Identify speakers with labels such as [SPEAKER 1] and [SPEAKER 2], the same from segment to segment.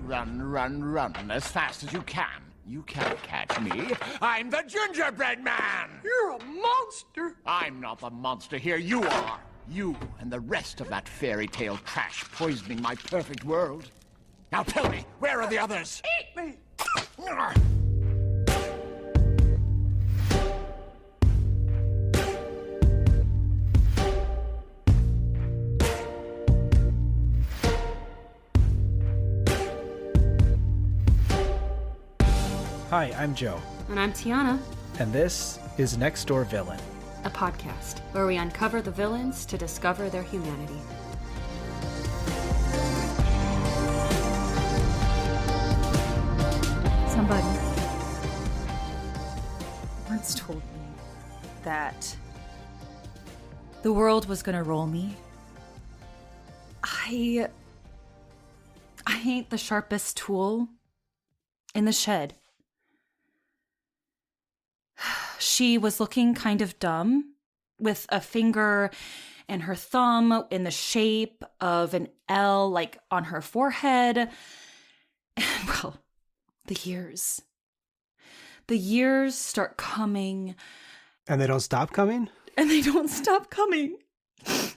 [SPEAKER 1] Run, run, run as fast as you can. You can't catch me. I'm the gingerbread man!
[SPEAKER 2] You're a monster!
[SPEAKER 1] I'm not the monster here, you are. You and the rest of that fairy tale trash poisoning my perfect world. Now tell me, where are the others?
[SPEAKER 2] Eat me!
[SPEAKER 3] Hi, I'm Joe.
[SPEAKER 4] And I'm Tiana.
[SPEAKER 3] And this is Next Door Villain,
[SPEAKER 4] A podcast where we uncover the villains to discover their humanity.
[SPEAKER 5] Somebody once told me that the world was gonna roll me. I ain't the sharpest tool in the shed. She was looking kind of dumb with a finger and her thumb in the shape of an L, like on her forehead. And well, the years start coming.
[SPEAKER 3] And they don't stop coming?
[SPEAKER 5] And they don't stop coming.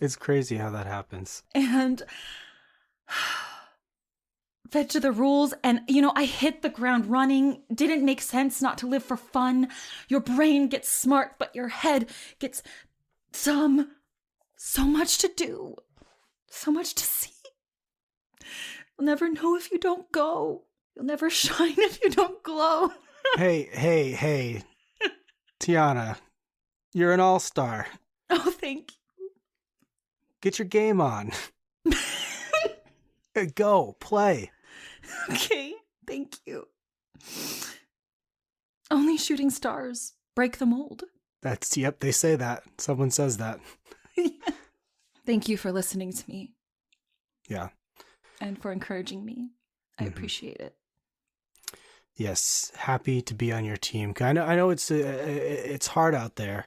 [SPEAKER 3] It's crazy how that happens.
[SPEAKER 5] And fed to the rules, and I hit the ground running. Didn't make sense not to live for fun. Your brain gets smart, but your head gets so much to do, so much to see. You'll never know if you don't go. You'll never shine if you don't glow.
[SPEAKER 3] Hey. Tiana, you're an all-star.
[SPEAKER 5] Oh, thank you.
[SPEAKER 3] Get your game on. Go, play.
[SPEAKER 5] Okay, thank you. Only shooting stars break the mold.
[SPEAKER 3] Yep, they say that. Someone says that.
[SPEAKER 5] Thank you for listening to me.
[SPEAKER 3] Yeah.
[SPEAKER 5] And for encouraging me. I appreciate it.
[SPEAKER 3] Yes, happy to be on your team. I know it's hard out there.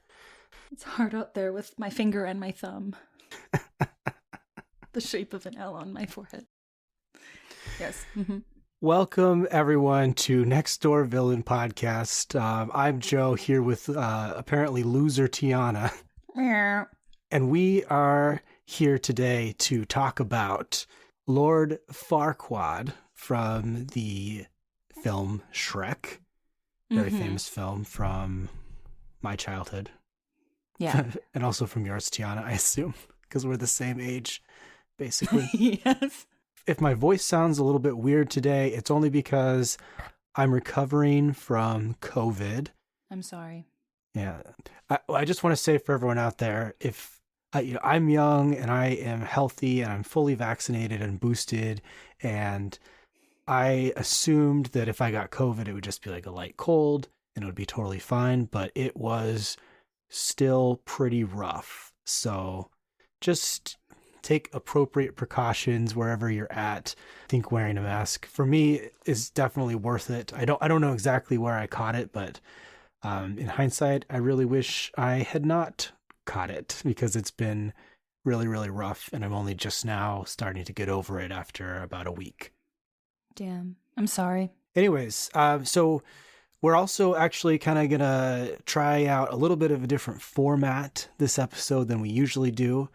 [SPEAKER 5] It's hard out there with my finger and my thumb. The shape of an L on my forehead. Yes. Mm-hmm.
[SPEAKER 3] Welcome, everyone, to Next Door Villain Podcast. I'm Joe here with apparently loser Tiana. And we are here today to talk about Lord Farquaad from the film Shrek. Very famous film from my childhood.
[SPEAKER 5] Yeah.
[SPEAKER 3] And also from yours, Tiana, I assume, because we're the same age, basically.
[SPEAKER 5] Yes.
[SPEAKER 3] If my voice sounds a little bit weird today, it's only because I'm recovering from COVID.
[SPEAKER 5] I'm sorry.
[SPEAKER 3] Yeah. I just want to say for everyone out there, if I'm young and I am healthy and I'm fully vaccinated and boosted, and I assumed that if I got COVID, it would just be like a light cold and it would be totally fine, but it was still pretty rough. So just take appropriate precautions wherever you're at. I think wearing a mask for me is definitely worth it. I don't know exactly where I caught it, but in hindsight, I really wish I had not caught it because it's been really, really rough, and I'm only just now starting to get over it after about a week.
[SPEAKER 5] Damn. I'm sorry.
[SPEAKER 3] Anyways, so we're also actually kind of going to try out a little bit of a different format this episode than we usually do.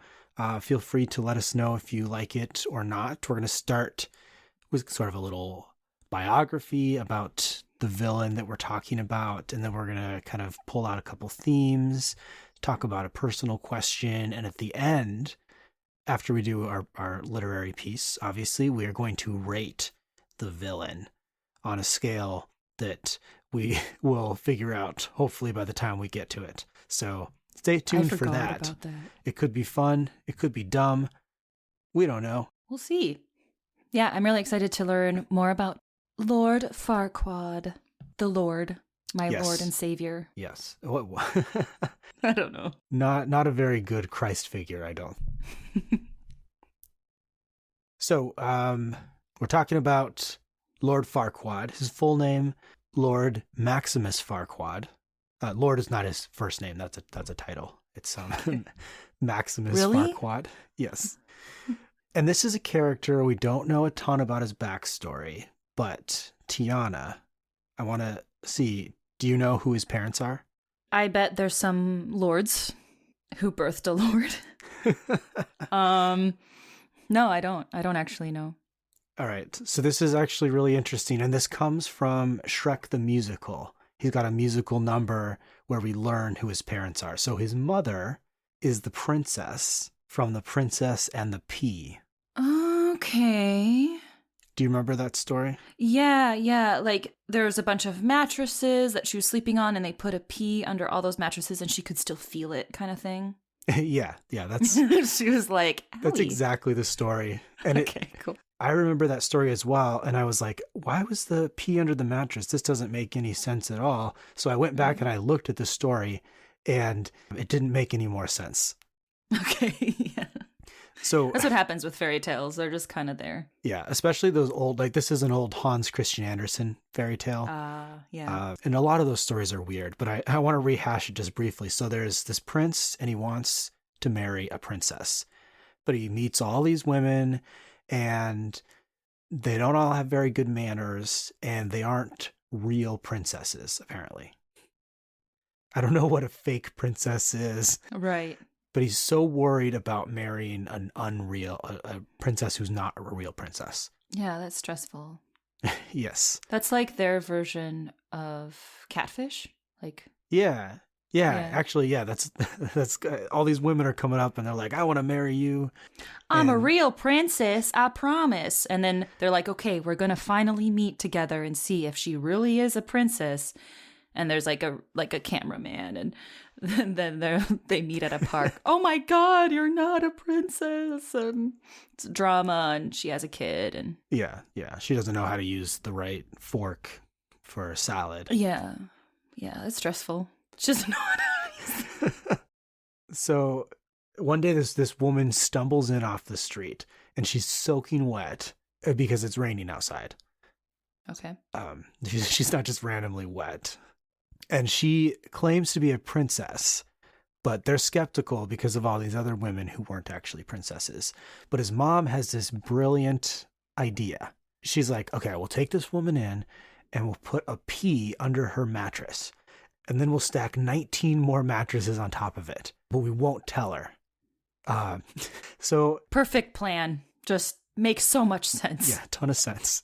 [SPEAKER 3] Feel free to let us know if you like it or not. We're going to start with sort of a little biography about the villain that we're talking about, and then we're going to kind of pull out a couple themes, talk about a personal question, and at the end, after we do our literary piece, obviously, we are going to rate the villain on a scale that we will figure out, hopefully, by the time we get to it. So stay tuned for that.
[SPEAKER 5] About that.
[SPEAKER 3] It could be fun. It could be dumb. We don't know.
[SPEAKER 5] We'll see. Yeah, I'm really excited to learn more about Lord Farquaad, the Lord, my Lord and Savior.
[SPEAKER 3] Yes.
[SPEAKER 5] I don't know.
[SPEAKER 3] Not a very good Christ figure, I don't. So, we're talking about Lord Farquaad. His full name, Lord Maximus Farquaad. Lord is not his first name. That's a title. It's Maximus
[SPEAKER 5] Really?
[SPEAKER 3] Farquaad. Yes. And this is a character we don't know a ton about his backstory, but Tiana, I want to see, do you know who his parents are?
[SPEAKER 5] I bet there's some lords who birthed a lord. No, I don't. I don't actually know.
[SPEAKER 3] All right. So this is actually really interesting. And this comes from Shrek the Musical. He's got a musical number where we learn who his parents are. So his mother is the princess from The Princess and the Pea.
[SPEAKER 5] Okay.
[SPEAKER 3] Do you remember that story?
[SPEAKER 5] Yeah. Like there's a bunch of mattresses that she was sleeping on and they put a pea under all those mattresses and she could still feel it kind of thing.
[SPEAKER 3] Yeah, that's
[SPEAKER 5] She was like, "Owie."
[SPEAKER 3] that's exactly the story. And
[SPEAKER 5] Okay, cool.
[SPEAKER 3] I remember that story as well. And I was like, why was the pea under the mattress? This doesn't make any sense at all. So I went back and I looked at the story and it didn't make any more sense.
[SPEAKER 5] Okay, yeah.
[SPEAKER 3] So
[SPEAKER 5] That's what happens with fairy tales. They're just kind of there.
[SPEAKER 3] yeah, especially those old, like this is an old Hans Christian Andersen fairy tale.
[SPEAKER 5] Yeah.
[SPEAKER 3] And a lot of those stories are weird, but I want to rehash it just briefly. So there's this prince and he wants to marry a princess, but he meets all these women and they don't all have very good manners and they aren't real princesses, apparently. I don't know what a fake princess is.
[SPEAKER 5] Right.
[SPEAKER 3] But he's so worried about marrying an a princess who's not a real princess.
[SPEAKER 5] Yeah, that's stressful.
[SPEAKER 3] Yes.
[SPEAKER 5] That's like their version of catfish. Like,
[SPEAKER 3] Yeah.
[SPEAKER 5] Yeah.
[SPEAKER 3] Actually, yeah, that's all these women are coming up and they're like, I want to marry you.
[SPEAKER 5] I'm a
[SPEAKER 3] And-
[SPEAKER 5] real princess, I promise. And then they're like, okay, we're going to finally meet together and see if she really is a princess. And there's like a cameraman and then they meet at a park. Oh my God, you're not a princess. And it's drama and she has a kid and
[SPEAKER 3] Yeah. She doesn't know how to use the right fork for a salad.
[SPEAKER 5] yeah, it's stressful. She doesn't know how to use it.
[SPEAKER 3] So one day this woman stumbles in off the street and she's soaking wet because it's raining outside.
[SPEAKER 5] Okay.
[SPEAKER 3] She's not just randomly wet. And she claims to be a princess, but they're skeptical because of all these other women who weren't actually princesses. But his mom has this brilliant idea. She's like, okay, we'll take this woman in and we'll put a pea under her mattress. And then we'll stack 19 more mattresses on top of it, but we won't tell her. So
[SPEAKER 5] Perfect plan. Just makes so much sense.
[SPEAKER 3] yeah, a ton of sense.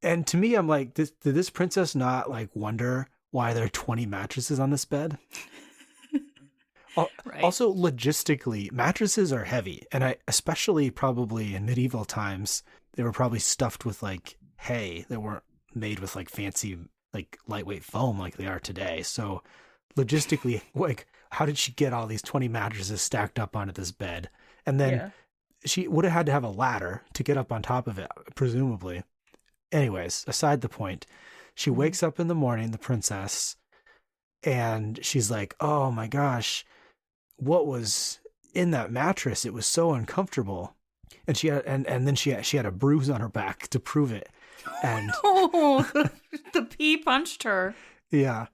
[SPEAKER 3] And to me, I'm like, did this princess not like wonder why there are 20 mattresses on this bed?
[SPEAKER 5] Right.
[SPEAKER 3] Also, logistically, mattresses are heavy. And especially probably in medieval times, they were probably stuffed with like hay. They weren't made with like fancy, like lightweight foam like they are today. So logistically, like, how did she get all these 20 mattresses stacked up onto this bed? And then she would have had to have a ladder to get up on top of it, presumably. Anyways, aside the point, she wakes up in the morning, the princess, and she's like, oh my gosh, what was in that mattress? It was so uncomfortable. And she had, and then she had a bruise on her back to prove it. And
[SPEAKER 5] Oh, the pea punched her.
[SPEAKER 3] yeah.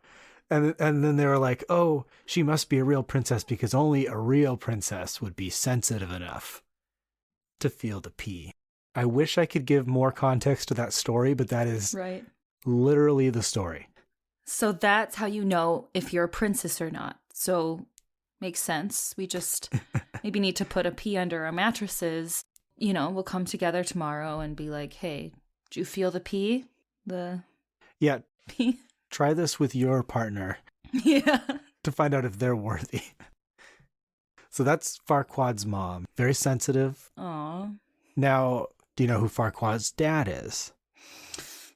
[SPEAKER 3] And then they were like, oh, she must be a real princess because only a real princess would be sensitive enough to feel the pea. I wish I could give more context to that story, but that is
[SPEAKER 5] Right.
[SPEAKER 3] literally the story.
[SPEAKER 5] So that's how you know if you're a princess or not. So makes sense. We just maybe need to put a pea under our mattresses. You know, we'll come together tomorrow and be like, hey, do you feel the pea? The
[SPEAKER 3] Yeah,
[SPEAKER 5] pea?
[SPEAKER 3] try this with your partner
[SPEAKER 5] Yeah.
[SPEAKER 3] to find out if they're worthy. So that's Farquaad's mom. Very sensitive.
[SPEAKER 5] Aw.
[SPEAKER 3] Now, do you know who Farquaad's dad is?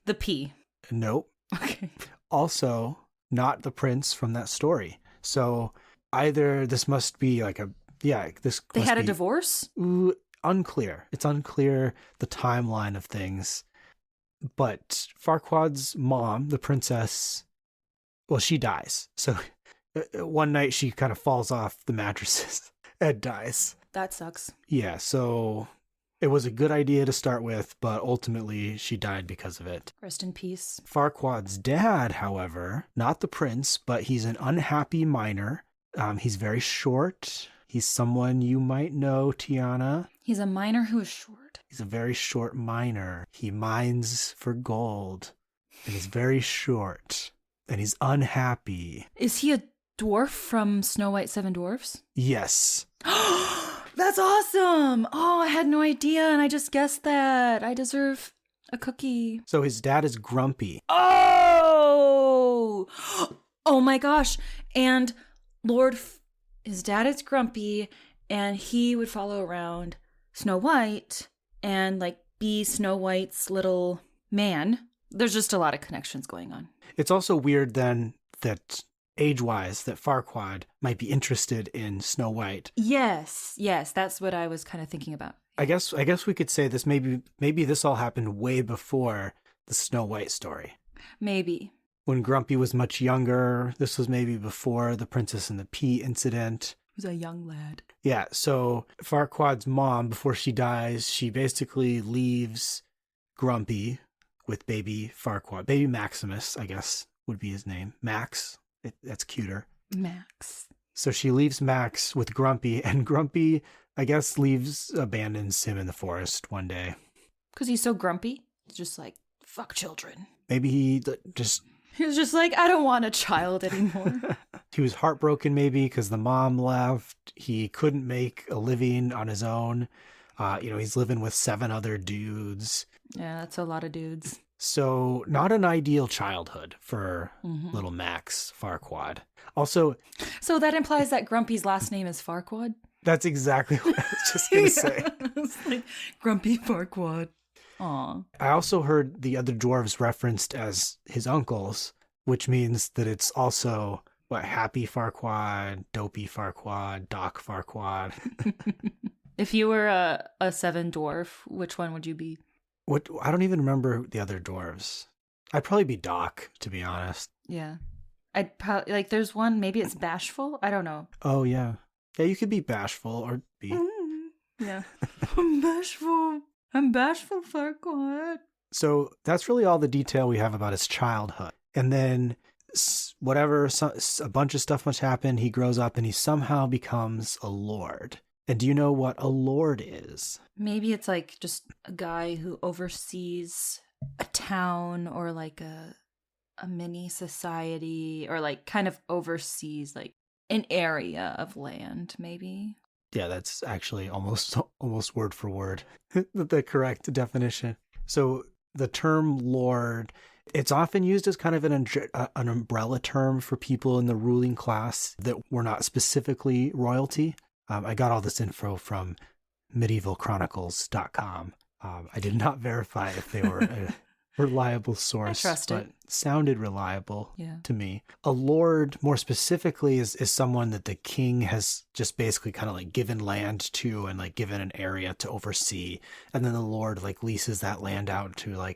[SPEAKER 5] The pea.
[SPEAKER 3] Nope.
[SPEAKER 5] Okay.
[SPEAKER 3] Also, not the prince from that story. So either this must be like this
[SPEAKER 5] They
[SPEAKER 3] must
[SPEAKER 5] had a
[SPEAKER 3] be-
[SPEAKER 5] divorce?
[SPEAKER 3] Ooh, unclear. It's unclear the timeline of things. But Farquaad's mom, the princess, well, she dies. So one night she kind of falls off the mattresses and dies.
[SPEAKER 5] That sucks.
[SPEAKER 3] Yeah, so It was a good idea to start with, but ultimately she died because of it.
[SPEAKER 5] Rest in peace.
[SPEAKER 3] Farquaad's dad, however, not the prince, but he's an unhappy miner. He's very short. He's someone you might know, Tiana.
[SPEAKER 5] He's a miner who is short.
[SPEAKER 3] He's a very short miner. He mines for gold. And he's very short. And he's unhappy.
[SPEAKER 5] Is he a dwarf from Snow White Seven Dwarfs?
[SPEAKER 3] Yes.
[SPEAKER 5] That's awesome! Oh, I had no idea, and I just guessed that. I deserve a cookie.
[SPEAKER 3] So his dad is grumpy.
[SPEAKER 5] Oh! Oh my gosh. And his dad is grumpy, and he would follow around Snow White and like be Snow White's little man. There's just a lot of connections going on.
[SPEAKER 3] It's also weird then that age-wise that Farquaad might be interested in Snow White.
[SPEAKER 5] Yes, that's what I was kind of thinking about.
[SPEAKER 3] I guess we could say this maybe this all happened way before the Snow White story.
[SPEAKER 5] Maybe.
[SPEAKER 3] When Grumpy was much younger, this was maybe before the Princess and the Pea incident.
[SPEAKER 5] He was a young lad.
[SPEAKER 3] Yeah, so Farquaad's mom, before she dies, she basically leaves Grumpy with baby Farquaad. Baby Maximus, I guess, would be his name. Max. That's cuter.
[SPEAKER 5] Max.
[SPEAKER 3] So she leaves Max with Grumpy, and Grumpy, I guess, abandons him in the forest one day.
[SPEAKER 5] Because he's so grumpy. He's just like, fuck children.
[SPEAKER 3] Maybe he
[SPEAKER 5] was just like, I don't want a child anymore.
[SPEAKER 3] He was heartbroken maybe because the mom left. He couldn't make a living on his own. He's living with 7 other dudes.
[SPEAKER 5] Yeah, that's a lot of dudes.
[SPEAKER 3] So not an ideal childhood for little Max Farquaad. Also...
[SPEAKER 5] So that implies that Grumpy's last name is Farquaad?
[SPEAKER 3] That's exactly what I was just going to say.
[SPEAKER 5] It's like Grumpy Farquaad. Aw.
[SPEAKER 3] I also heard the other dwarves referenced as his uncles, which means that it's also, Happy Farquaad, Dopey Farquaad, Doc Farquaad.
[SPEAKER 5] If you were a 7 dwarf, which one would you be?
[SPEAKER 3] I don't even remember the other dwarves. I'd probably be Doc, to be honest.
[SPEAKER 5] Yeah. I'd probably, there's one, maybe it's Bashful? I don't know.
[SPEAKER 3] Oh, yeah. Yeah, you could be Bashful or be...
[SPEAKER 5] Yeah. I'm bashful, Farquaad.
[SPEAKER 3] So that's really all the detail we have about his childhood. And then a bunch of stuff must happen. He grows up and he somehow becomes a lord. And do you know what a lord is?
[SPEAKER 5] Maybe it's just a guy who oversees a town or a mini society or kind of oversees an area of land, maybe.
[SPEAKER 3] Yeah, that's actually almost word for word the correct definition. So the term lord, it's often used as kind of an umbrella term for people in the ruling class that were not specifically royalty. I got all this info from medievalchronicles.com. I did not verify if they were a reliable source, but sounded reliable to me. A lord, more specifically, is someone that the king has just basically kind of given land to and given an area to oversee. And then the lord leases that land out to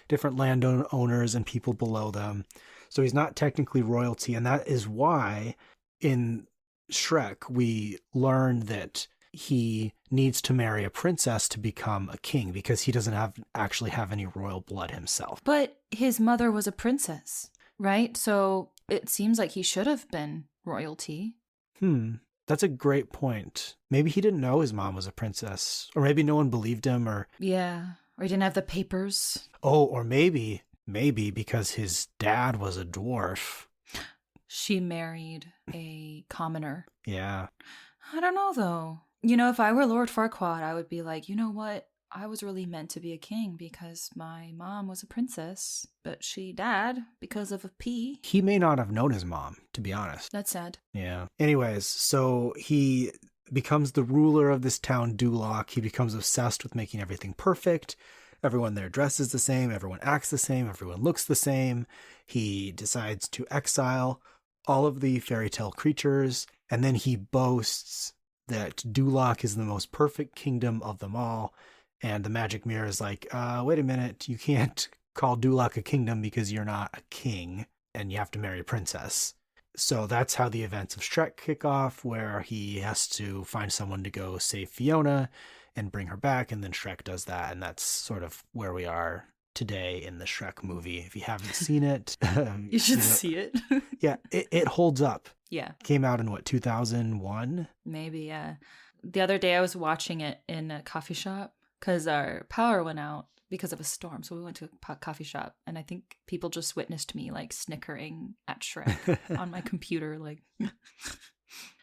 [SPEAKER 3] different landowners and people below them. So he's not technically royalty. And that is why in Shrek, we learn that he needs to marry a princess to become a king because he doesn't actually have any royal blood himself.
[SPEAKER 5] But his mother was a princess, right? So it seems like he should have been royalty.
[SPEAKER 3] That's a great point. Maybe he didn't know his mom was a princess, or maybe no one believed him, or...
[SPEAKER 5] Yeah, or he didn't have the papers.
[SPEAKER 3] Oh, or maybe because his dad was a dwarf.
[SPEAKER 5] She married a commoner.
[SPEAKER 3] Yeah.
[SPEAKER 5] I don't know, though. If I were Lord Farquaad, I would be like, you know what? I was really meant to be a king because my mom was a princess, but she died because of a pea.
[SPEAKER 3] He may not have known his mom, to be honest.
[SPEAKER 5] That's sad.
[SPEAKER 3] Yeah. Anyways, so he becomes the ruler of this town, Duloc. He becomes obsessed with making everything perfect. Everyone there dresses the same. Everyone acts the same. Everyone looks the same. He decides to exile all of the fairy tale creatures, and then he boasts that Duloc is the most perfect kingdom of them all. And the magic mirror is like, wait a minute, you can't call Duloc a kingdom because you're not a king and you have to marry a princess. So that's how the events of Shrek kick off, where he has to find someone to go save Fiona and bring her back, and then Shrek does that, and that's sort of where we are today in the Shrek movie. If you haven't seen it,
[SPEAKER 5] you should see it.
[SPEAKER 3] Yeah, it holds up.
[SPEAKER 5] Yeah.
[SPEAKER 3] Came out in 2001?
[SPEAKER 5] Maybe, yeah. The other day I was watching it in a coffee shop because our power went out because of a storm. So we went to a coffee shop, and I think people just witnessed me like snickering at Shrek on my computer. Like,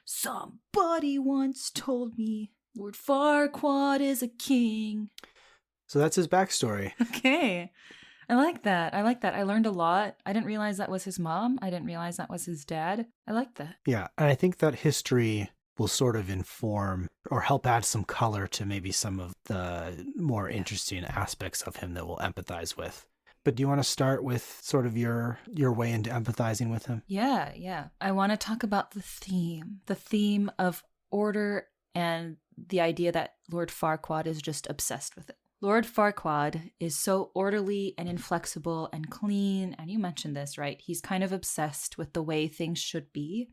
[SPEAKER 5] somebody once told me Lord Farquaad is a king.
[SPEAKER 3] So that's his backstory.
[SPEAKER 5] Okay. I like that. I learned a lot. I didn't realize that was his mom. I didn't realize that was his dad. I like that.
[SPEAKER 3] Yeah. And I think that history will sort of inform or help add some color to maybe some of the more interesting aspects of him that we'll empathize with. But do you want to start with sort of your way into empathizing with him?
[SPEAKER 5] Yeah. I want to talk about the theme of order and the idea that Lord Farquaad is just obsessed with it. Lord Farquaad is so orderly and inflexible and clean, and you mentioned this, right? He's kind of obsessed with the way things should be.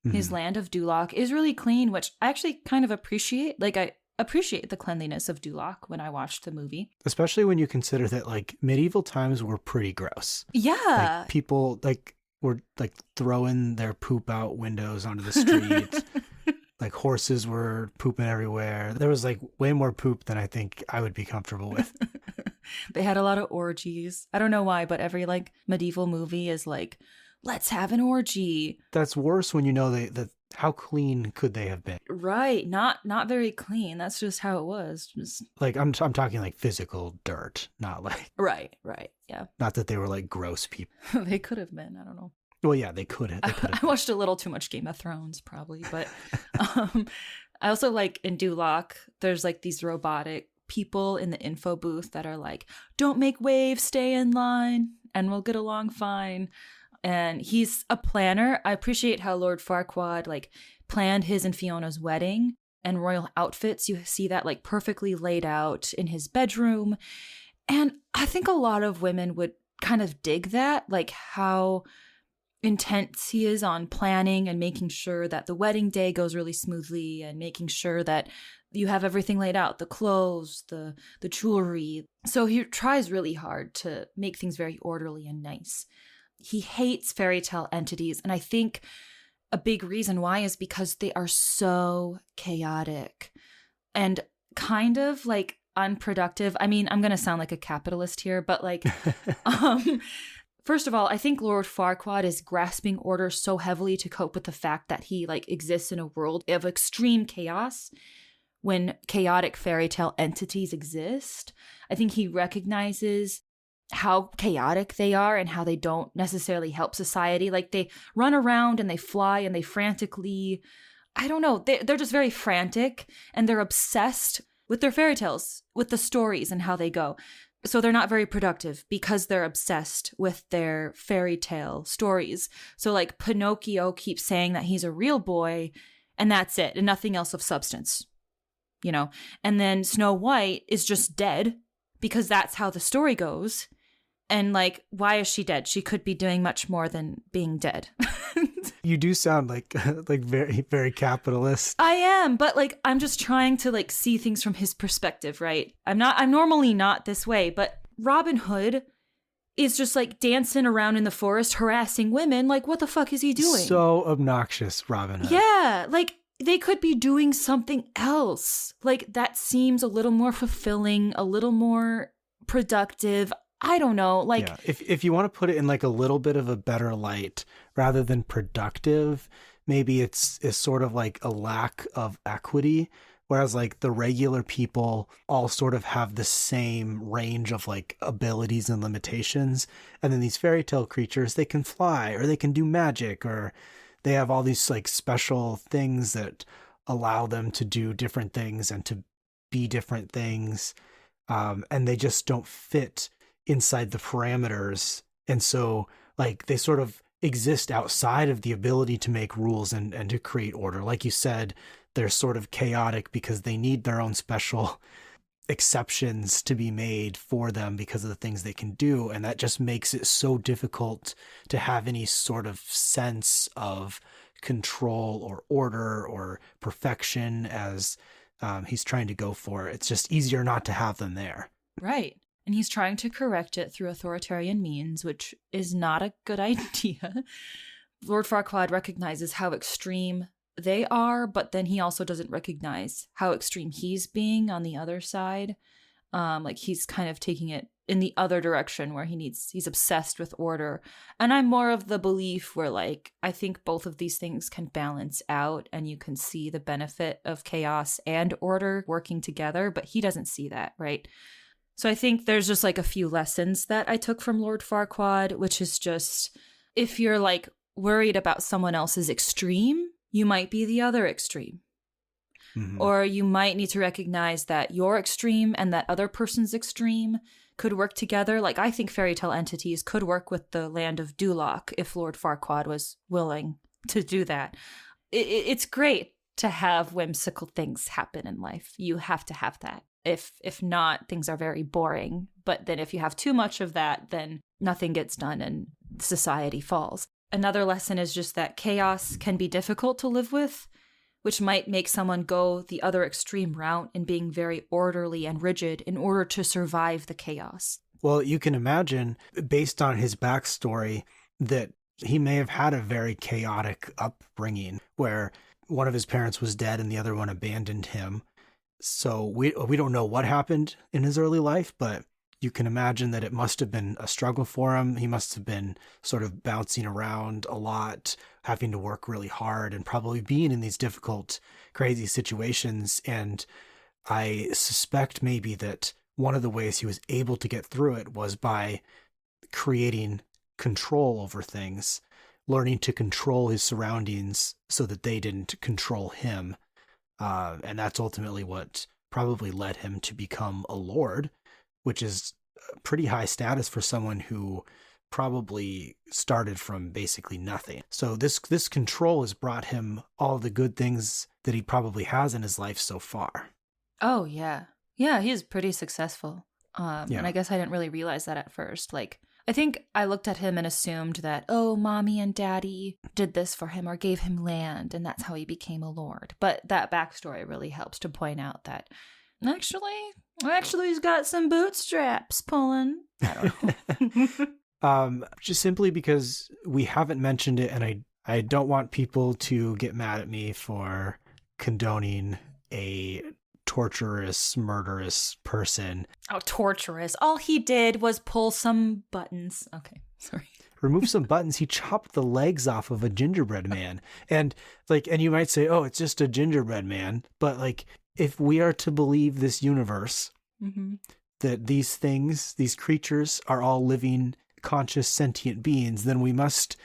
[SPEAKER 5] Mm-hmm. His land of Duloc is really clean, which I actually kind of appreciate. Like, I appreciate the cleanliness of Duloc when I watched the movie. Especially
[SPEAKER 3] when you consider that, like, medieval times were pretty gross.
[SPEAKER 5] Yeah.
[SPEAKER 3] Like, people, like, were, like, throwing their poop out windows onto the street. Like, horses were pooping everywhere. There was, like, way more poop than I think I would be comfortable with.
[SPEAKER 5] They had a lot of orgies. I don't know why, but every, like, medieval movie is like, let's have an orgy.
[SPEAKER 3] That's worse when you know that how clean could they have been?
[SPEAKER 5] Right. Not very clean. That's just how it was. Just...
[SPEAKER 3] Like, I'm talking, like, physical dirt, not, like...
[SPEAKER 5] Right. Yeah.
[SPEAKER 3] Not that they were, like, gross people.
[SPEAKER 5] They could have been. I don't know.
[SPEAKER 3] Well, yeah, they could have.
[SPEAKER 5] I watched a little too much Game of Thrones, probably. But I also like in Duloc, there's like these robotic people in the info booth that are like, don't make waves, stay in line, and we'll get along fine. And he's a planner. I appreciate how Lord Farquaad like planned his and Fiona's wedding and royal outfits. You see that like perfectly laid out in his bedroom. And I think a lot of women would kind of dig that, like how intense he is on planning and making sure that the wedding day goes really smoothly and making sure that you have everything laid out, the clothes, the jewelry. So he tries really hard to make things very orderly and nice. He hates fairytale entities, and I think a big reason why is because they are so chaotic and kind of like unproductive. I mean, I'm going to sound like a capitalist here, but like first of all, I think Lord Farquaad is grasping order so heavily to cope with the fact that he like exists in a world of extreme chaos when chaotic fairy tale entities exist. I think he recognizes how chaotic they are and how they don't necessarily help society. Like they run around and they fly and they frantically, I don't know, they're just very frantic and they're obsessed with their fairy tales, with the stories and how they go. So they're not very productive because they're obsessed with their fairy tale stories. So like Pinocchio keeps saying that he's a real boy and that's it and nothing else of substance, you know? And then Snow White is just dead because that's how the story goes. And like, why is she dead? She could be doing much more than being dead.
[SPEAKER 3] You do sound like very, very capitalist.
[SPEAKER 5] I am, but like, I'm just trying to like see things from his perspective, right? I'm normally not this way, but Robin Hood is just like dancing around in the forest, harassing women. Like, what the fuck is he doing?
[SPEAKER 3] So obnoxious, Robin Hood.
[SPEAKER 5] Yeah, like they could be doing something else. Like that seems a little more fulfilling, a little more productive. I don't know, like...
[SPEAKER 3] Yeah. If you want to put it in like a little bit of a better light, rather than productive, maybe it's sort of like a lack of equity, whereas like the regular people all sort of have the same range of like abilities and limitations. And then these fairy tale creatures, they can fly or they can do magic or they have all these like special things that allow them to do different things and to be different things. And they just don't fit inside the parameters, and so like they sort of exist outside of the ability to make rules and to create order. Like you said, they're sort of chaotic because they need their own special exceptions to be made for them because of the things they can do. And that just makes it so difficult to have any sort of sense of control or order or perfection as he's trying to go for. It's just easier not to have them there.
[SPEAKER 5] Right. And he's trying to correct it through authoritarian means, which is not a good idea. Lord Farquaad recognizes how extreme they are, but then he also doesn't recognize how extreme he's being on the other side. Like he's kind of taking it in the other direction where he's obsessed with order. And I'm more of the belief where like, I think both of these things can balance out and you can see the benefit of chaos and order working together, but he doesn't see that, right? So I think there's just like a few lessons that I took from Lord Farquaad, which is just, if you're like worried about someone else's extreme, you might be the other extreme. Mm-hmm. Or you might need to recognize that your extreme and that other person's extreme could work together. Like I think fairytale entities could work with the land of Duloc if Lord Farquaad was willing to do that. It's great to have whimsical things happen in life. You have to have that. If not, things are very boring. But then if you have too much of that, then nothing gets done and society falls. Another lesson is just that chaos can be difficult to live with, which might make someone go the other extreme route in being very orderly and rigid in order to survive the chaos.
[SPEAKER 3] Well, you can imagine, based on his backstory, that he may have had a very chaotic upbringing where one of his parents was dead and the other one abandoned him. So we don't know what happened in his early life, but you can imagine that it must have been a struggle for him. He must have been sort of bouncing around a lot, having to work really hard, and probably being in these difficult, crazy situations. And I suspect maybe that one of the ways he was able to get through it was by creating control over things, learning to control his surroundings so that they didn't control him. And that's ultimately what probably led him to become a lord, which is a pretty high status for someone who probably started from basically nothing. So this control has brought him all the good things that he probably has in his life so far.
[SPEAKER 5] Oh, yeah. Yeah, he is pretty successful. And I guess I didn't really realize that at first. Like, I think I looked at him and assumed that, oh, mommy and daddy did this for him or gave him land, and that's how he became a lord. But that backstory really helps to point out that actually he's got some bootstraps pulling. I don't know.
[SPEAKER 3] Just simply because we haven't mentioned it, and I don't want people to get mad at me for condoning a torturous, murderous person.
[SPEAKER 5] Oh, torturous. All he did was pull some buttons. Okay, sorry.
[SPEAKER 3] Remove some buttons. He chopped the legs off of a gingerbread man. And you might say, oh, it's just a gingerbread man. But like, if we are to believe this universe, mm-hmm. that these things, these creatures are all living, conscious, sentient beings, then we must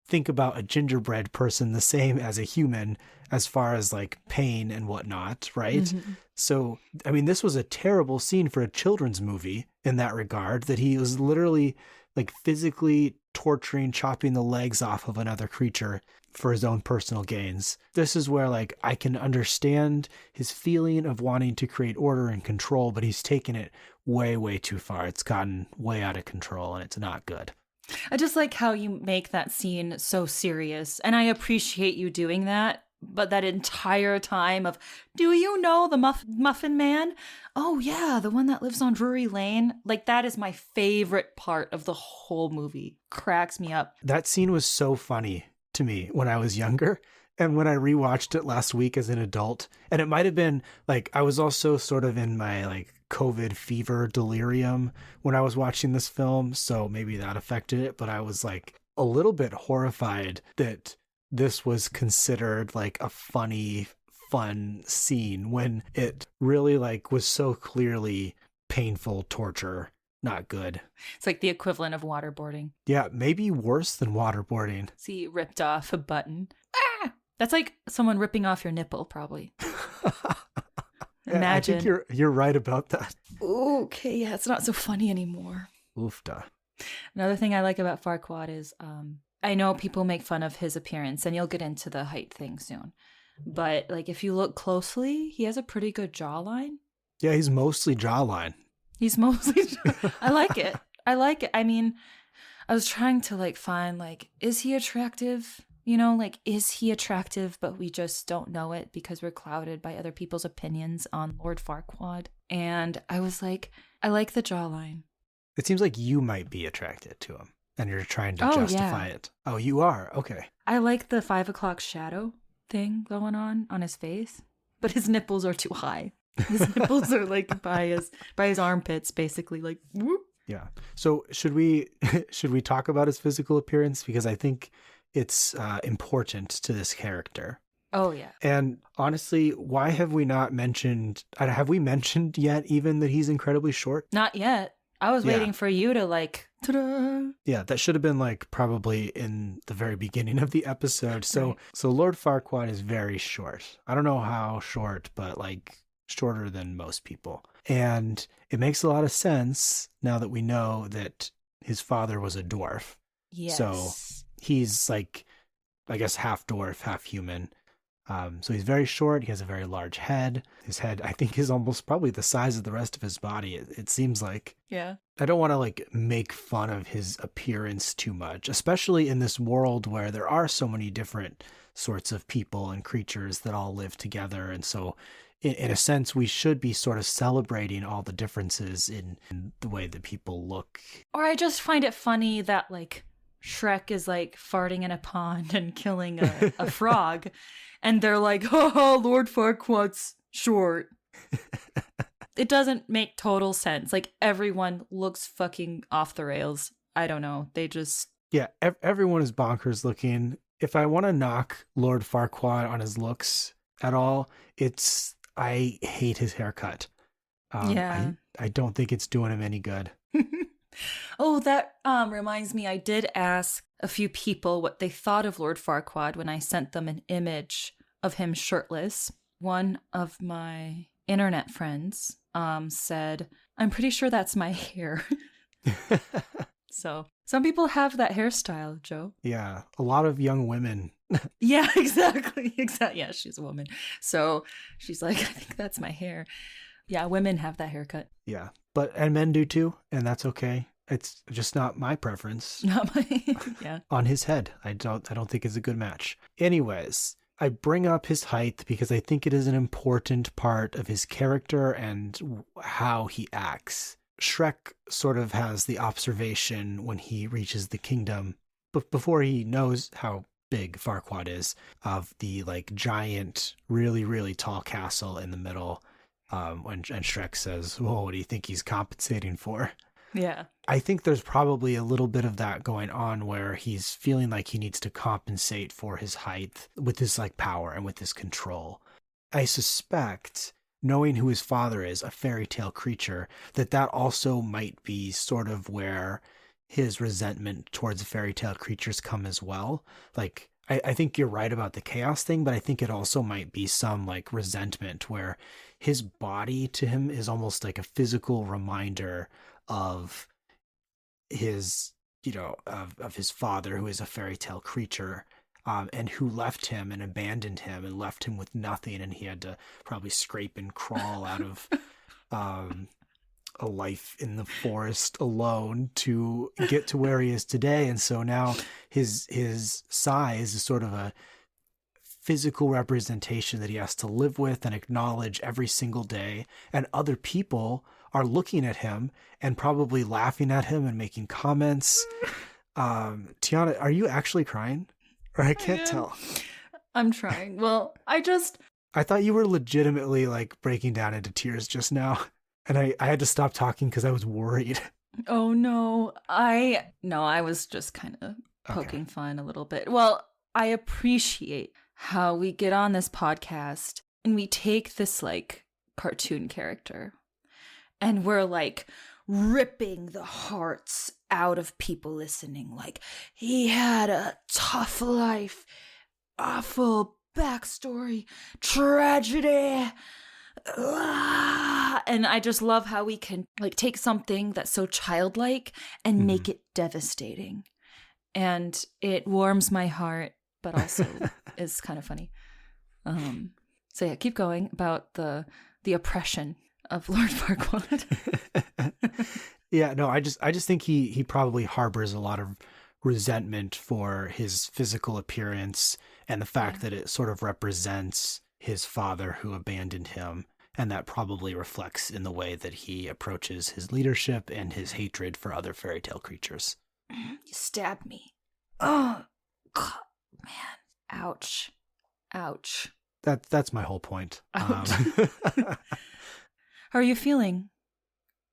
[SPEAKER 3] think about a gingerbread person the same as a human as far as like pain and whatnot, right? Mm-hmm. So, I mean, this was a terrible scene for a children's movie in that regard, that he was literally like physically torturing, chopping the legs off of another creature for his own personal gains. This is where like I can understand his feeling of wanting to create order and control, but he's taken it way, way too far. It's gotten way out of control and it's not good.
[SPEAKER 5] I just like how you make that scene so serious, and I appreciate you doing that. But that entire time of, do you know the Muffin Man? Oh yeah, the one that lives on Drury Lane. Like, that is my favorite part of the whole movie. Cracks me up.
[SPEAKER 3] That scene was so funny to me when I was younger. And when I rewatched it last week as an adult, and it might have been like, I was also sort of in my like COVID fever delirium when I was watching this film. So maybe that affected it, but I was like a little bit horrified that this was considered like a funny, fun scene when it really like was so clearly painful torture. Not good.
[SPEAKER 5] It's like the equivalent of waterboarding.
[SPEAKER 3] Yeah, maybe worse than waterboarding.
[SPEAKER 5] See, ripped off a button. Ah! That's like someone ripping off your nipple, probably. Imagine.
[SPEAKER 3] I think you're right about that.
[SPEAKER 5] Okay, yeah, it's not so funny anymore.
[SPEAKER 3] Oofda.
[SPEAKER 5] Another thing I like about Farquaad is, I know people make fun of his appearance, and you'll get into the height thing soon. But like, if you look closely, he has a pretty good jawline.
[SPEAKER 3] Yeah, he's mostly jawline.
[SPEAKER 5] He's mostly. I like it. I like it. I mean, I was trying to like find like, is he attractive? You know, like, is he attractive, but we just don't know it because we're clouded by other people's opinions on Lord Farquaad. And I was like, I like the jawline.
[SPEAKER 3] It seems like you might be attracted to him and you're trying to justify it. Oh, you are? Okay.
[SPEAKER 5] I like the 5 o'clock shadow thing going on his face, but his nipples are too high. His nipples are like by his armpits, basically, like whoop.
[SPEAKER 3] Yeah. So should we talk about his physical appearance? Because I think it's important to this character.
[SPEAKER 5] Oh, yeah.
[SPEAKER 3] And honestly, why have we not mentioned, have we mentioned yet even that he's incredibly short?
[SPEAKER 5] Not yet. I was waiting for you to like, ta-da.
[SPEAKER 3] Yeah, that should have been like probably in the very beginning of the episode. So Lord Farquaad is very short. I don't know how short, but like shorter than most people. And it makes a lot of sense now that we know that his father was a dwarf.
[SPEAKER 5] Yes.
[SPEAKER 3] So he's like, I guess, half dwarf, half human. So he's very short. He has a very large head. His head, I think, is almost probably the size of the rest of his body. It seems like.
[SPEAKER 5] Yeah.
[SPEAKER 3] I don't want to like make fun of his appearance too much, especially in this world where there are so many different sorts of people and creatures that all live together. And so in a sense, we should be sort of celebrating all the differences in the way that people look.
[SPEAKER 5] Or I just find it funny that like Shrek is like farting in a pond and killing a frog. And they're like, oh, Lord Farquaad's short. It doesn't make total sense. Like, everyone looks fucking off the rails. I don't know. They just...
[SPEAKER 3] Yeah, everyone is bonkers looking. If I want to knock Lord Farquaad on his looks at all, it's... I hate his haircut.
[SPEAKER 5] Yeah.
[SPEAKER 3] I don't think it's doing him any good.
[SPEAKER 5] Oh, that reminds me. I did ask a few people what they thought of Lord Farquaad when I sent them an image of him shirtless. One of my internet friends said, I'm pretty sure that's my hair. So some people have that hairstyle, Joe.
[SPEAKER 3] Yeah, a lot of young women.
[SPEAKER 5] Yeah, exactly. Yeah, she's a woman. So she's like, I think that's my hair. Yeah, women have that haircut.
[SPEAKER 3] Yeah, and men do too, and that's okay. It's just not my preference.
[SPEAKER 5] Not my yeah.
[SPEAKER 3] On his head. I don't think it's a good match. Anyways, I bring up his height because I think it is an important part of his character and how he acts. Shrek sort of has the observation when he reaches the kingdom, but before he knows how big Farquaad is, of the like giant, really, really tall castle in the middle. And Shrek says, "Whoa, what do you think he's compensating for?"
[SPEAKER 5] Yeah.
[SPEAKER 3] I think there's probably a little bit of that going on where he's feeling like he needs to compensate for his height with his like power and with his control. I suspect, knowing who his father is, a fairy tale creature, that also might be sort of where his resentment towards fairy tale creatures come as well. Like, I think you're right about the chaos thing, but I think it also might be some like resentment where his body to him is almost like a physical reminder of his, of his father, who is a fairy tale creature, and who left him and abandoned him and left him with nothing. And he had to probably scrape and crawl out of a life in the forest alone to get to where he is today. And so now his size is sort of a physical representation that he has to live with and acknowledge every single day. And other people are looking at him and probably laughing at him and making comments. Tiana, are you actually crying? Or I can't tell.
[SPEAKER 5] I'm trying. Well, I
[SPEAKER 3] thought you were legitimately like breaking down into tears just now. And I had to stop talking because I was worried.
[SPEAKER 5] Oh, no. I was just kind of poking fun a little bit. Well, I appreciate how we get on this podcast and we take this like cartoon character and we're like ripping the hearts out of people listening. Like, he had a tough life, awful backstory, tragedy. And I just love how we can like take something that's so childlike and make it devastating. And it warms my heart, but also is kind of funny. So yeah, keep going about the oppression of Lord Farquaad.
[SPEAKER 3] Yeah, no, I just think he probably harbors a lot of resentment for his physical appearance and the fact that it sort of represents his father who abandoned him. And that probably reflects in the way that he approaches his leadership and his hatred for other fairy tale creatures.
[SPEAKER 5] You stabbed me. Oh, God, man. Ouch. Ouch.
[SPEAKER 3] That's my whole point.
[SPEAKER 5] Ouch. How are you feeling?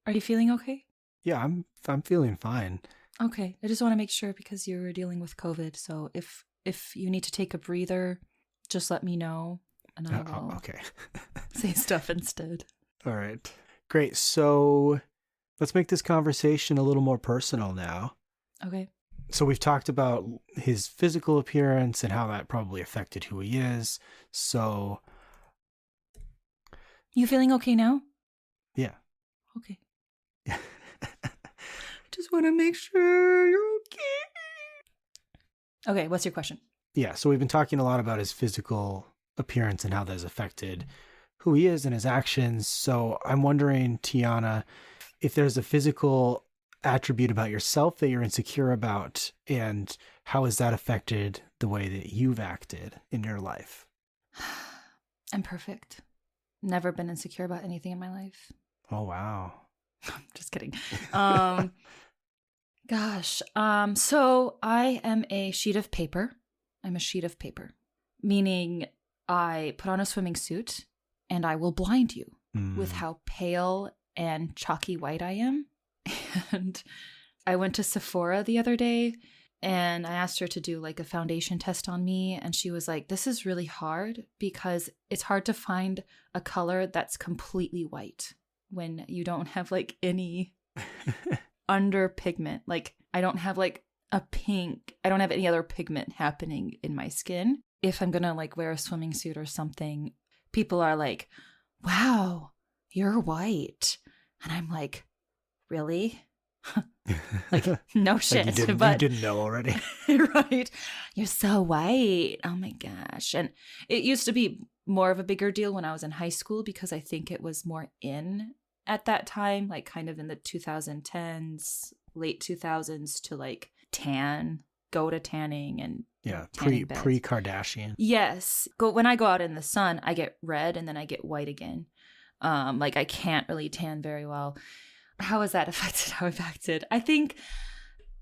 [SPEAKER 5] Are you feeling okay?
[SPEAKER 3] Yeah, I'm feeling fine.
[SPEAKER 5] Okay. I just want to make sure because you were dealing with COVID. So if you need to take a breather, just let me know. And I will
[SPEAKER 3] okay.
[SPEAKER 5] say stuff instead.
[SPEAKER 3] All right. Great. So let's make this conversation a little more personal now.
[SPEAKER 5] Okay.
[SPEAKER 3] So we've talked about his physical appearance and how that probably affected who he is. So
[SPEAKER 5] you feeling okay now?
[SPEAKER 3] Yeah.
[SPEAKER 5] Okay. Just want to make sure you're okay. Okay, what's your question?
[SPEAKER 3] Yeah, so we've been talking a lot about his physical appearance and how that has affected who he is and his actions. So I'm wondering, Tiana, if there's a physical attribute about yourself that you're insecure about, and how has that affected the way that you've acted in your life?
[SPEAKER 5] I'm perfect. Never been insecure about anything in my life.
[SPEAKER 3] Oh, wow.
[SPEAKER 5] Just kidding. Gosh. So I am a sheet of paper. I'm a sheet of paper, meaning I put on a swimming suit and I will blind you with how pale and chalky white I am. And I went to Sephora the other day and I asked her to do like a foundation test on me. And she was like, this is really hard because it's hard to find a color that's completely white when you don't have like any under pigment. Like I don't have like a pink. I don't have any other pigment happening in my skin. If I'm going to like wear a swimming suit or something, people are like, wow, you're white. And I'm like, really? Like, no shit.
[SPEAKER 3] Like you didn't know already.
[SPEAKER 5] Right. You're so white. Oh my gosh. And it used to be more of a bigger deal when I was in high school because I think it was more in at that time, like kind of in the 2010s, late 2000s to like go to tanning and pre-Kardashian. Yes. When I go out in the sun, I get red and then I get white again. Like I can't really tan very well. How has that affected how I've acted? I think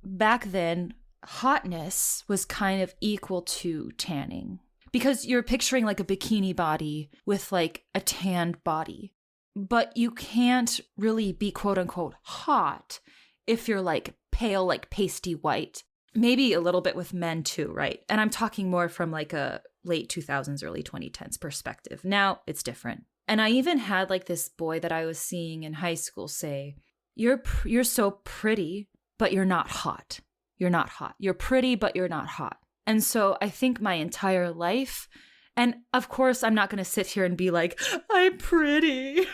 [SPEAKER 5] back then, hotness was kind of equal to tanning because you're picturing like a bikini body with like a tanned body. But you can't really be quote unquote hot if you're like pale, like pasty white. Maybe a little bit with men too, right? And I'm talking more from like a late 2000s, early 2010s perspective. Now it's different. And I even had like this boy that I was seeing in high school say, you're so pretty, but you're not hot. You're not hot. You're pretty, but you're not hot. And so I think my entire life, and of course I'm not going to sit here and be like, I'm pretty.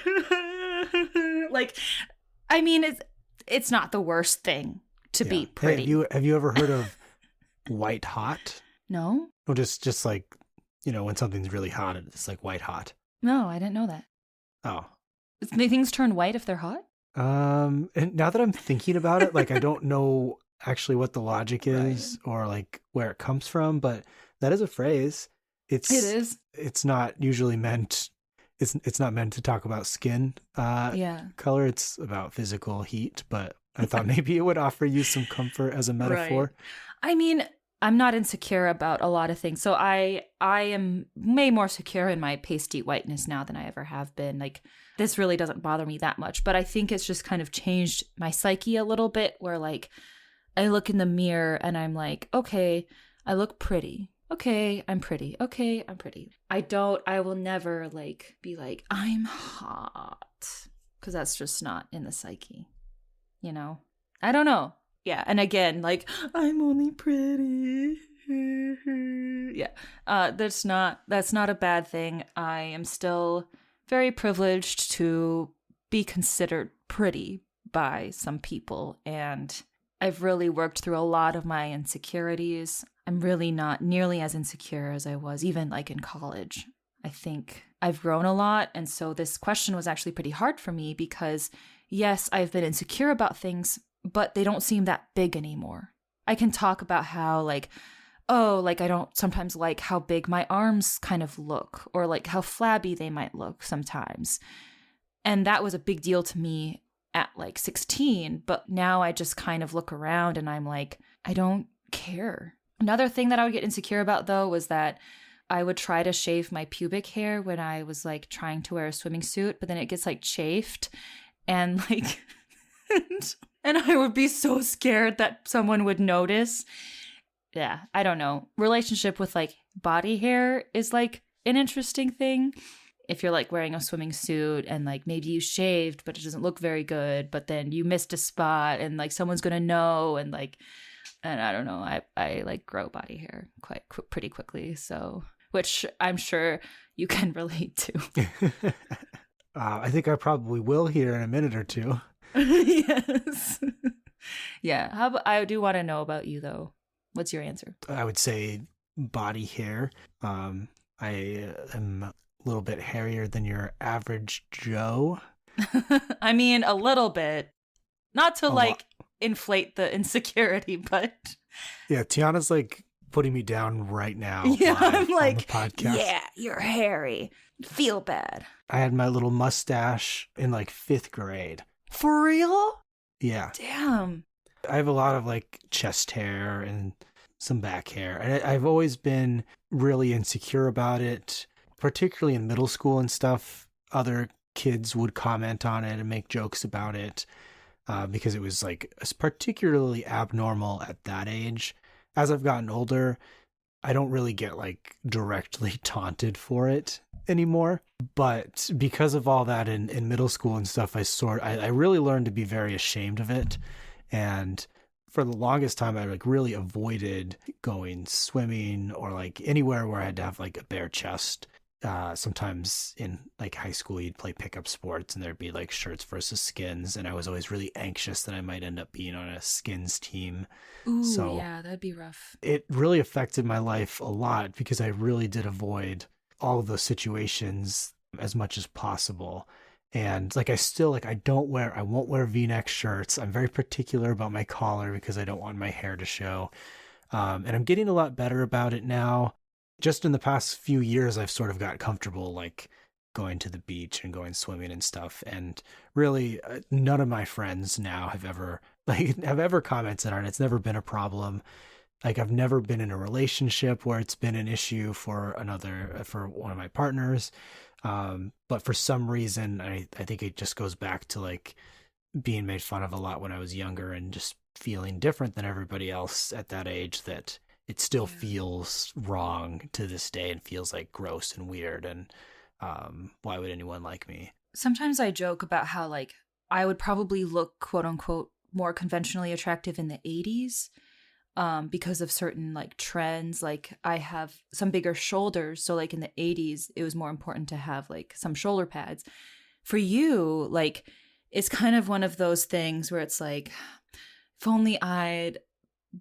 [SPEAKER 5] Like, I mean, it's not the worst thing to be pretty.
[SPEAKER 3] Hey, have you ever heard of white hot?
[SPEAKER 5] No.
[SPEAKER 3] Well, just like, when something's really hot, it's like white hot.
[SPEAKER 5] No, I didn't know that.
[SPEAKER 3] Oh.
[SPEAKER 5] Things turn white if they're hot?
[SPEAKER 3] And now that I'm thinking about it, like I don't know actually what the logic is or like where it comes from, but that is a phrase. It is. It's not usually meant. It's not meant to talk about skin color. It's about physical heat, but I thought maybe it would offer you some comfort as a metaphor.
[SPEAKER 5] Right. I mean, I'm not insecure about a lot of things. So I am way more secure in my pasty whiteness now than I ever have been. Like, this really doesn't bother me that much, but I think it's just kind of changed my psyche a little bit where like I look in the mirror and I'm like, okay, I look pretty. Okay, I'm pretty. Okay, I'm pretty. I will never like be like, I'm hot. Because that's just not in the psyche. I don't know. Yeah. And again, like, I'm only pretty. Yeah. That's not a bad thing. I am still very privileged to be considered pretty by some people. And I've really worked through a lot of my insecurities. I'm really not nearly as insecure as I was, even like in college. I think I've grown a lot. And so this question was actually pretty hard for me because, yes, I've been insecure about things, but they don't seem that big anymore. I can talk about how like, oh, like I don't sometimes like how big my arms kind of look or like how flabby they might look sometimes. And that was a big deal to me at like 16. But now I just kind of look around and I'm like, I don't care. Another thing that I would get insecure about, though, was that I would try to shave my pubic hair when I was like trying to wear a swimming suit, but then it gets like chafed and like, and I would be so scared that someone would notice. Yeah, I don't know. Relationship with like body hair is like an interesting thing. If you're like wearing a swimming suit and like maybe you shaved, but it doesn't look very good, but then you missed a spot and like someone's going to know and like, and I don't know, I like grow body hair pretty quickly. So, which I'm sure you can relate to.
[SPEAKER 3] I think I probably will here in a minute or two.
[SPEAKER 5] Yes. Yeah. I do want to know about you though. What's your answer?
[SPEAKER 3] I would say body hair. I am a little bit hairier than your average Joe.
[SPEAKER 5] I mean, a little bit. Not to like inflate the insecurity, but
[SPEAKER 3] yeah, Tiana's like putting me down right now.
[SPEAKER 5] Yeah, I'm like,
[SPEAKER 3] podcast.
[SPEAKER 5] Yeah, you're hairy. Feel bad.
[SPEAKER 3] I had my little mustache in like 5th grade.
[SPEAKER 5] For real?
[SPEAKER 3] Yeah.
[SPEAKER 5] Damn.
[SPEAKER 3] I have a lot of like chest hair and some back hair. And I've always been really insecure about it, particularly in middle school and stuff. Other kids would comment on it and make jokes about it because it was like particularly abnormal at that age. As I've gotten older, I don't really get like directly taunted for it anymore. But because of all that in middle school and stuff, I really learned to be very ashamed of it. And for the longest time, I like really avoided going swimming or like anywhere where I had to have like a bare chest. Sometimes in like high school, you'd play pickup sports and there'd be like shirts versus skins. And I was always really anxious that I might end up being on a skins team.
[SPEAKER 5] Ooh,
[SPEAKER 3] so
[SPEAKER 5] yeah, that'd be rough.
[SPEAKER 3] It really affected my life a lot because I really did avoid all of those situations as much as possible. And like, I won't wear V-neck shirts. I'm very particular about my collar because I don't want my hair to show. And I'm getting a lot better about it now. Just in the past few years, I've sort of got comfortable, like going to the beach and going swimming and stuff. And really, none of my friends now have ever commented on it. It's never been a problem. Like, I've never been in a relationship where it's been an issue for one of my partners. But for some reason, I think it just goes back to like being made fun of a lot when I was younger and just feeling different than everybody else at that age, that it still feels wrong to this day and feels like gross and weird. And why would anyone like me?
[SPEAKER 5] Sometimes I joke about how like I would probably look quote unquote more conventionally attractive in the 80s because of certain like trends. Like I have some bigger shoulders. So like in the 80s, it was more important to have like some shoulder pads. For you, like it's kind of one of those things where it's like, if only I'd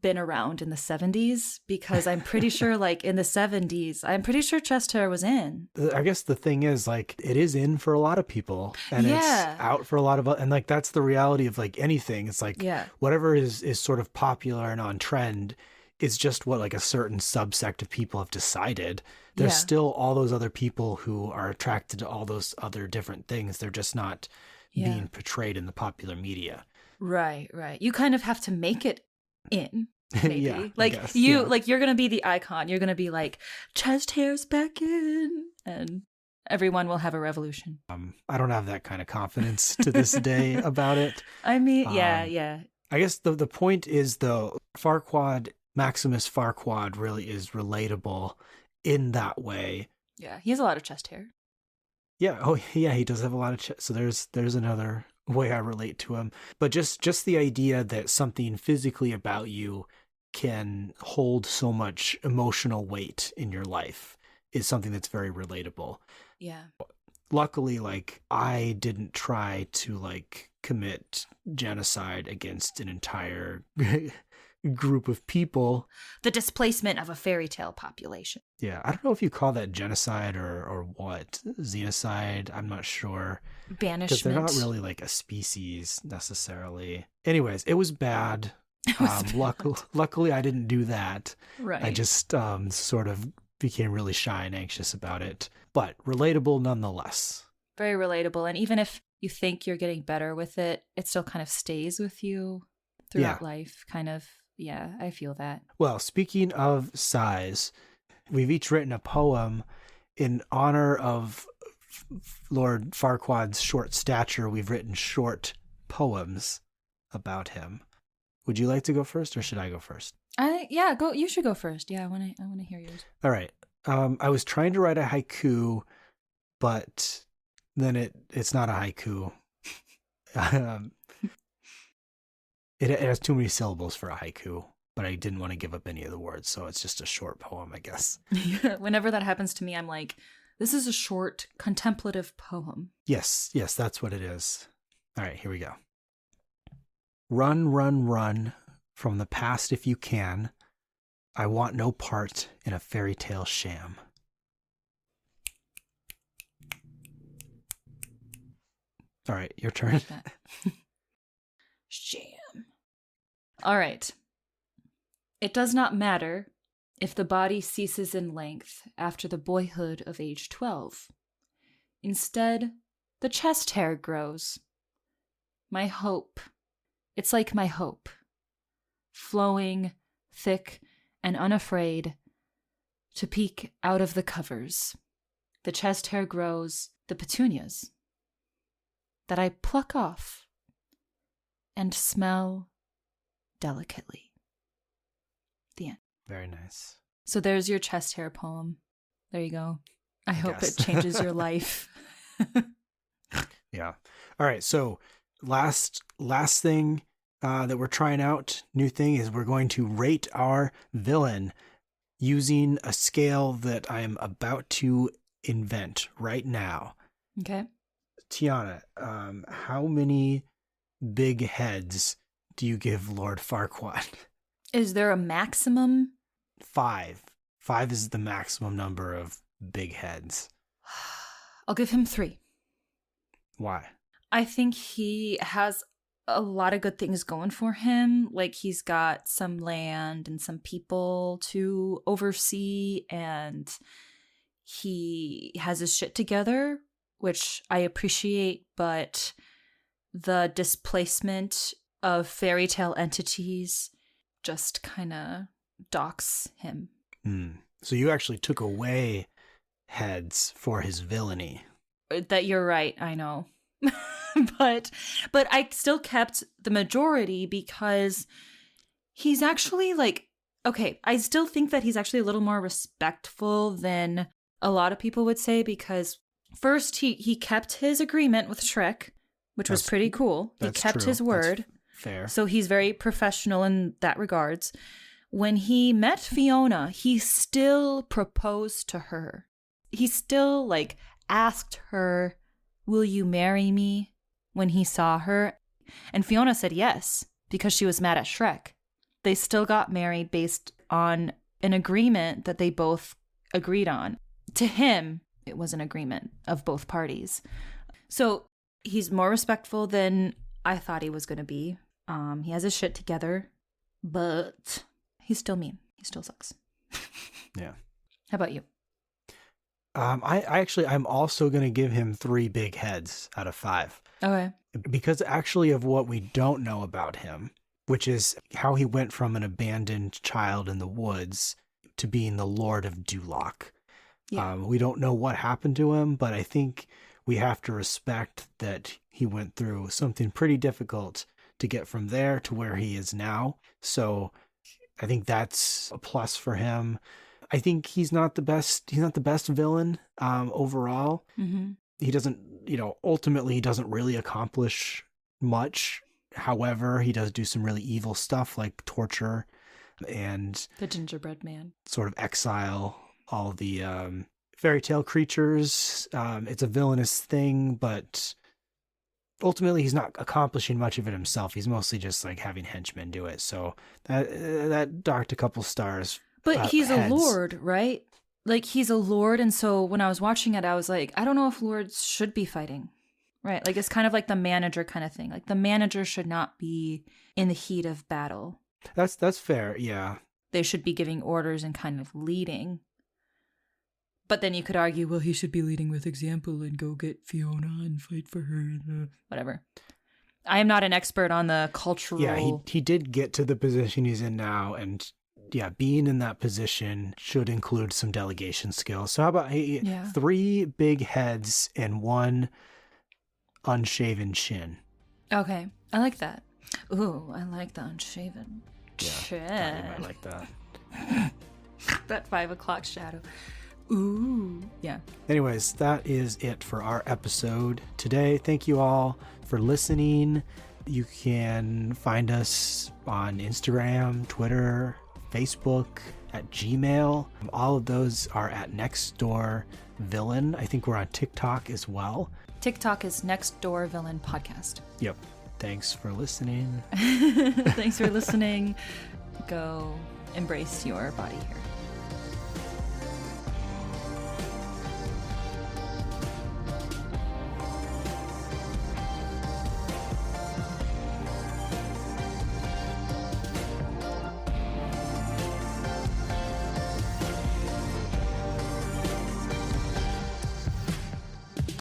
[SPEAKER 5] been around in the 70s, because I'm pretty sure like in the 70s, I'm pretty sure chest hair was in.
[SPEAKER 3] I guess the thing is like it is in for a lot of people and it's out for a lot of, and like that's the reality of like anything. It's like whatever is sort of popular and on trend is just what like a certain subsect of people have decided. There's still all those other people who are attracted to all those other different things. They're just not being portrayed in the popular media.
[SPEAKER 5] Right. You kind of have to make it in, maybe. Like
[SPEAKER 3] guess,
[SPEAKER 5] like you're gonna be the icon. You're gonna be like, chest hair's back in, and everyone will have a revolution.
[SPEAKER 3] I don't have that kind of confidence to this day about it.
[SPEAKER 5] I mean, yeah.
[SPEAKER 3] I guess the point is though, Maximus Farquaad really is relatable in that way.
[SPEAKER 5] Yeah, he has a lot of chest hair.
[SPEAKER 3] Yeah. Oh, yeah. He does have a lot of chest. So there's another way I relate to him. But just the idea that something physically about you can hold so much emotional weight in your life is something that's very relatable.
[SPEAKER 5] Yeah.
[SPEAKER 3] Luckily, like I didn't try to like commit genocide against an entire group of people.
[SPEAKER 5] The displacement of a fairy tale population.
[SPEAKER 3] Yeah, I don't know if you call that genocide or what. Xenocide, I'm not sure.
[SPEAKER 5] Banishment.
[SPEAKER 3] Because they're not really like a species necessarily. Anyways, it was bad. Luckily, I didn't do that.
[SPEAKER 5] Right.
[SPEAKER 3] I just sort of became really shy and anxious about it. But relatable nonetheless.
[SPEAKER 5] Very relatable. And even if you think you're getting better with it, it still kind of stays with you throughout life. Kind of, yeah, I feel that.
[SPEAKER 3] Well, speaking of size, we've each written a poem in honor of Lord Farquaad's short stature. We've written short poems about him. Would you like to go first, or should I go first?
[SPEAKER 5] Go. You should go first. Yeah, I want to hear yours.
[SPEAKER 3] All right. I was trying to write a haiku, but then it's not a haiku. It has too many syllables for a haiku, but I didn't want to give up any of the words, so it's just a short poem, I guess.
[SPEAKER 5] Whenever that happens to me, I'm like, this is a short contemplative poem.
[SPEAKER 3] Yes, that's what it is. All right, here we go. Run, run, run from the past if you can. I want no part in a fairy tale sham. All right, your turn.
[SPEAKER 5] Sham. All right. It does not matter if the body ceases in length after the boyhood of age 12. Instead, the chest hair grows. My hope. It's like my hope. Flowing, thick, and unafraid to peek out of the covers. The chest hair grows, the petunias that I pluck off and smell delicately. The end.
[SPEAKER 3] Very nice.
[SPEAKER 5] So there's your chest hair poem. There you go. I hope
[SPEAKER 3] guess.
[SPEAKER 5] it changes your life.
[SPEAKER 3] Yeah. All right. So last thing that we're trying out, new thing, is we're going to rate our villain using a scale that I'm about to invent right now.
[SPEAKER 5] Okay.
[SPEAKER 3] Tiana, how many big heads do you give Lord Farquaad?
[SPEAKER 5] Is there a maximum?
[SPEAKER 3] 5. 5 is the maximum number of big heads.
[SPEAKER 5] I'll give him 3.
[SPEAKER 3] Why?
[SPEAKER 5] I think he has a lot of good things going for him. Like, he's got some land and some people to oversee, and he has his shit together, which I appreciate, but the displacement of fairy tale entities just kind of docks him.
[SPEAKER 3] So you actually took away heads for his villainy.
[SPEAKER 5] That you're right, I know. but I still kept the majority because he's actually like, okay, I still think that he's actually a little more respectful than a lot of people would say, because first he kept his agreement with Shrek, which was pretty cool. He kept
[SPEAKER 3] true.
[SPEAKER 5] his word.
[SPEAKER 3] That's fair.
[SPEAKER 5] So he's very professional in that regards. When he met Fiona, he still proposed to her. He still like asked her, "Will you marry me?" when he saw her. And Fiona said yes, because she was mad at Shrek. They still got married based on an agreement that they both agreed on. To him, it was an agreement of both parties. So he's more respectful than I thought he was going to be. He has his shit together, but he's still mean. He still sucks.
[SPEAKER 3] Yeah.
[SPEAKER 5] How about you?
[SPEAKER 3] I'm also going to give him 3 big heads out of 5.
[SPEAKER 5] Okay.
[SPEAKER 3] Because actually of what we don't know about him, which is how he went from an abandoned child in the woods to being the Lord of Duloc.
[SPEAKER 5] Yeah.
[SPEAKER 3] We don't know what happened to him, but I think we have to respect that he went through something pretty difficult to get from there to where he is now. So I think that's a plus for him. I think he's not the best villain overall.
[SPEAKER 5] Mm-hmm.
[SPEAKER 3] He doesn't, ultimately he doesn't really accomplish much. However, he does do some really evil stuff like torture and
[SPEAKER 5] The gingerbread man.
[SPEAKER 3] sort of exile all the fairy tale creatures. It's a villainous thing, but ultimately he's not accomplishing much of it himself. He's mostly just like having henchmen do it. So that docked a couple stars.
[SPEAKER 5] But he's
[SPEAKER 3] heads.
[SPEAKER 5] a lord, right? Like, he's a lord, and so when I was watching it, I was like, I don't know if lords should be fighting, right? Like, it's kind of like the manager kind of thing. Like, the manager should not be in the heat of battle.
[SPEAKER 3] That's fair, yeah.
[SPEAKER 5] They should be giving orders and kind of leading. But then you could argue, well, he should be leading with example and go get Fiona and fight for her. Whatever. I am not an expert on the cultural...
[SPEAKER 3] Yeah, he did get to the position he's in now, and yeah, being in that position should include some delegation skills. So how about 3 big heads and 1 unshaven chin?
[SPEAKER 5] Okay, I like that. Ooh, I like the unshaven chin.
[SPEAKER 3] I like that.
[SPEAKER 5] That 5 o'clock shadow. Ooh, yeah.
[SPEAKER 3] Anyways, that is it for our episode today. Thank you all for listening. You can find us on Instagram, Twitter, Facebook, at Gmail. All of those are at Next Door Villain. I think we're on TikTok as well.
[SPEAKER 5] TikTok is Next Door Villain Podcast.
[SPEAKER 3] Yep. Thanks for listening.
[SPEAKER 5] Thanks for listening. Go embrace your body hair.